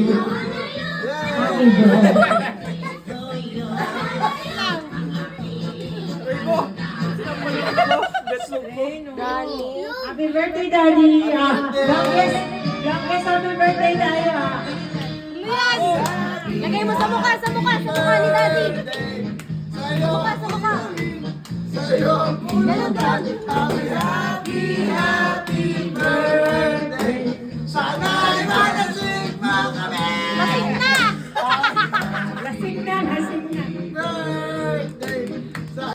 Happy birthday. Happy birthday, Daddy. Longest happy birthday tayo, Luyan! Lagay mo sa mukha ni Daddy. Sa mukha. Ganun.